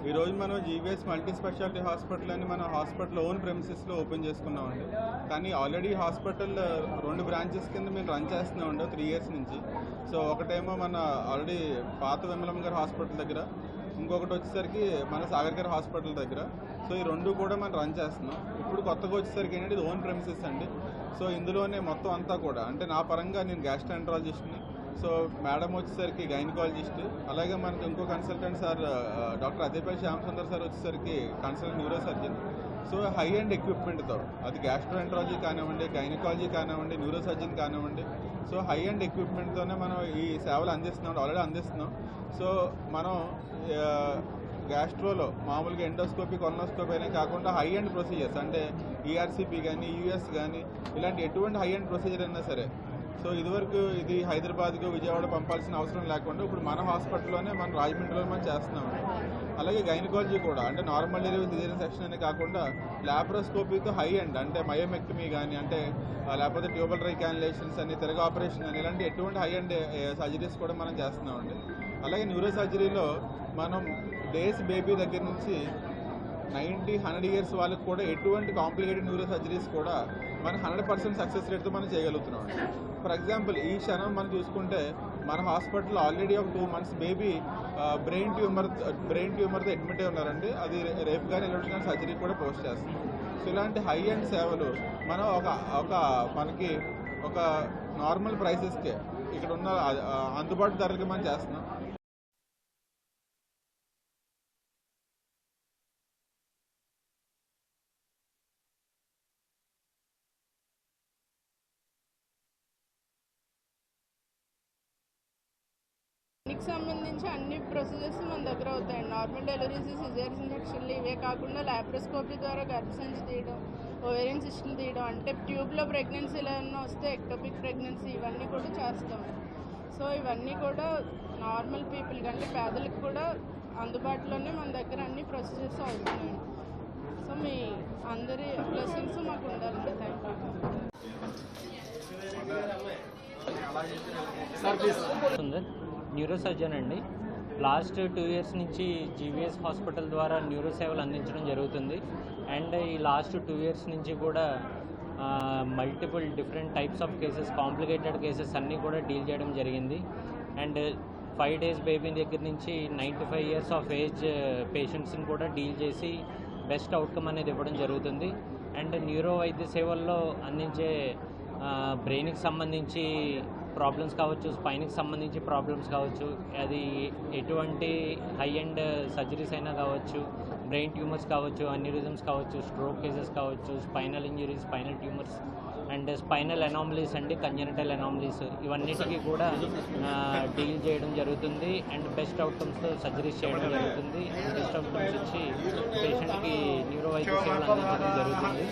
ఈరోజు మనం GVS multi speciality hospital అని మన హాస్పిటల్ ఓన్ ప్రెమిసెస్లో ఓపెన్ చేసుకున్నామండి. కానీ ఆల్రెడీ హాస్పిటల్ 2 బ్రాంచెస్ కింద మేము రన్ చేస్తున్నామండి 3 years నుంచి. సో ఒకటేమో మన ఆల్రెడీ పాత విమలమ్మ గారి హాస్పిటల్ దగ్గర, ఇంకొకటి వచ్చేసరికి మన సాగర్ గారి హాస్పిటల్ దగ్గర. సో ఈ 2 కూడా మనం రన్ చేస్తున్నాం. ఇప్పుడు కొత్తగా వచ్చేసరికి ఏంటంటే ఇది ఓన్ ప్రెమిసెస్ అండి. సో ఇందులోనే మొత్తం అంతా కూడా అంటే నా పరంగా నేను గ్యాస్ట్రోఎంట్రాలజిస్ట్ని, సో మేడం వచ్చేసరికి గైనకాలజిస్ట్, అలాగే మనకు ఇంకో consultant sir doctor Adepalli Shyam Sundar sir వచ్చేసరికి consultant neuro surgeon. So high end ఎక్విప్మెంట్తో అది గ్యాస్ట్రోఎంట్రాలజీ కానివ్వండి, గైనకాలజీ కానివ్వండి, న్యూరో సర్జన్ కానివ్వండి, సో హై అండ్ ఎక్విప్మెంట్తోనే మనం ఈ సేవలు అందిస్తున్నాం, ఆల్రెడీ అందిస్తున్నాం. సో మనం గ్యాస్ట్రోలో మామూలుగా ఎండోస్కోపీ, కొలనోస్కోపీ అనే కాకుండా హై అండ్ ప్రొసీజర్స్ అంటే ఈఆర్సీపీ కానీ, యూఎస్ కానీ ఇలాంటి ఎటువంటి హై అండ్ ప్రొసీజర్ అయినా సరే, సో ఇదివరకు ఇది హైదరాబాద్కు, విజయవాడ పంపాల్సిన అవసరం లేకుండా ఇప్పుడు మన హాస్పిటల్లోనే మన రాజమండ్రిలో మనం చేస్తున్నామండి. అలాగే గైనకాలజీ కూడా అంటే నార్మల్ డెలివరీ సిజేరియన్ సెక్షన్ అనే కాకుండా ల్యాప్రోస్కోపీతో హై అండ్ అంటే మయోమెక్టమీ కానీ అంటే లేకపోతే ట్యూబల్ రీకాన్యులేషన్స్ అని, తిరగ ఆపరేషన్ అని ఇలాంటి ఎటువంటి హై అండ్ సర్జరీస్ కూడా మనం చేస్తున్నామండి. అలాగే న్యూరో సర్జరీలో మనం డేస్ బేబీ దగ్గర నుంచి 90-100 years వాళ్ళకి కూడా ఎటువంటి కాంప్లికేటెడ్ న్యూరో సర్జరీస్ కూడా మనం 100% సక్సెస్ రేట్తో మనం చేయగలుగుతున్నాం. ఫర్ ఎగ్జాంపుల్ ఈ క్షణం మనం చూసుకుంటే మన హాస్పిటల్లో ఆల్రెడీ ఒక 2 months బేబీ బ్రెయిన్ ట్యూమర్తో అడ్మిట్ అయి ఉన్నారండి. అది రేపు కానీ ఎల్లుండి కానీ సర్జరీ కూడా పోస్ట్ చేస్తాం. సో ఇలాంటి హై అండ్ సేవలు మనం మనకి ఒక నార్మల్ ప్రైసెస్కే ఇక్కడ ఉన్న అందుబాటు ధరలకి మనం చేస్తున్నాం. సంబంధించి అన్ని ప్రొసీజర్స్ మన దగ్గర అవుతాయి. నార్మల్ డెలివరీస్, సిజేరియన్ సెక్షన్లు ఇవే కాకుండా ల్యాప్రోస్కోపీ ద్వారా గర్భసంచి తీయడం, ఓవేరియన్ సిస్టమ్ తీయడం, అంటే ట్యూబ్లో ప్రెగ్నెన్సీలు ఏమన్నా వస్తే ఎక్టోపిక్ ప్రెగ్నెన్సీ ఇవన్నీ కూడా చేస్తాం. సో ఇవన్నీ కూడా నార్మల్ పీపుల్ అంటే పేదలకు కూడా అందుబాటులోనే మన దగ్గర అన్ని ప్రొసీజర్స్ అవుతున్నాయి. సో మీ అందరి బ్లెస్సింగ్స్ మాకు ఉండాలండి. Thank you. న్యూరో సర్జన్ అండి. లాస్ట్ 2 years నుంచి జీవీఎస్ హాస్పిటల్ ద్వారా న్యూరో సేవలు అందించడం జరుగుతుంది. అండ్ ఈ లాస్ట్ 2 years నుంచి కూడా multiple different types of cases, complicated cases అన్నీ కూడా డీల్ చేయడం జరిగింది. అండ్ 5 days బేబీ దగ్గర నుంచి 95 years ఆఫ్ ఏజ్ పేషెంట్స్ని కూడా డీల్ చేసి బెస్ట్ అవుట్కమ్ అనేది ఇవ్వడం జరుగుతుంది. అండ్ న్యూరో వైద్య సేవల్లో అందించే బ్రెయిన్కి సంబంధించి ప్రాబ్లమ్స్ కావచ్చు, స్పైన్కి సంబంధించి ప్రాబ్లమ్స్ కావచ్చు, అది ఎటువంటి హై అండ్ సర్జరీస్ అయినా కావచ్చు, బ్రెయిన్ ట్యూమర్స్ కావచ్చు, అన్యూరిజమ్స్ కావచ్చు, స్ట్రోక్ కేసెస్ కావచ్చు, spinal injuries, spinal tumours and spinal anomalies అండి, కంజెనిటల్ అనామలీస్, ఇవన్నిటికీ కూడా డీల్ చేయడం జరుగుతుంది. అండ్ బెస్ట్ అవుట్కమ్స్తో సర్జరీస్ చేయడం జరుగుతుంది. బెస్ట్ అవుట్కమ్స్ ఇచ్చి పేషెంట్కి న్యూరో వైద్య సేవలు అందించడం జరుగుతుంది.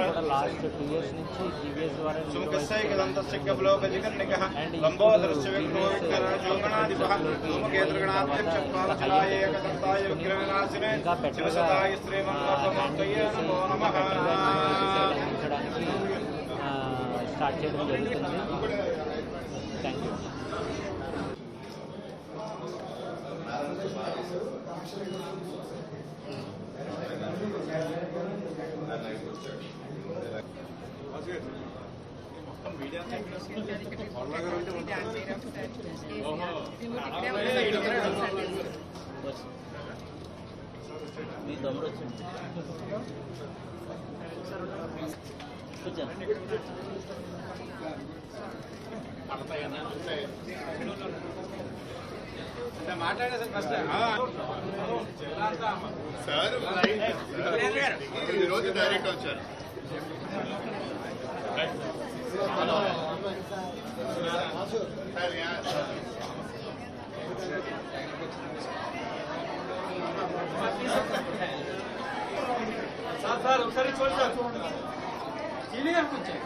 కూడా లాస్ట్ 2 years నుంచి జీవీఎస్ ద్వారా ఇంకా బెటర్గా అందించడానికి స్టార్ట్ చేయడం జరుగుతుంది. Thank you. మీ తమ్ముడు వచ్చింది మాట్లాడే ఫస్ట్ సార్ ఈరోజు డైరెక్ట్ వచ్చారు. సార్ ఒకసారి చూడండి సార్, క్లియర్ కొంచెం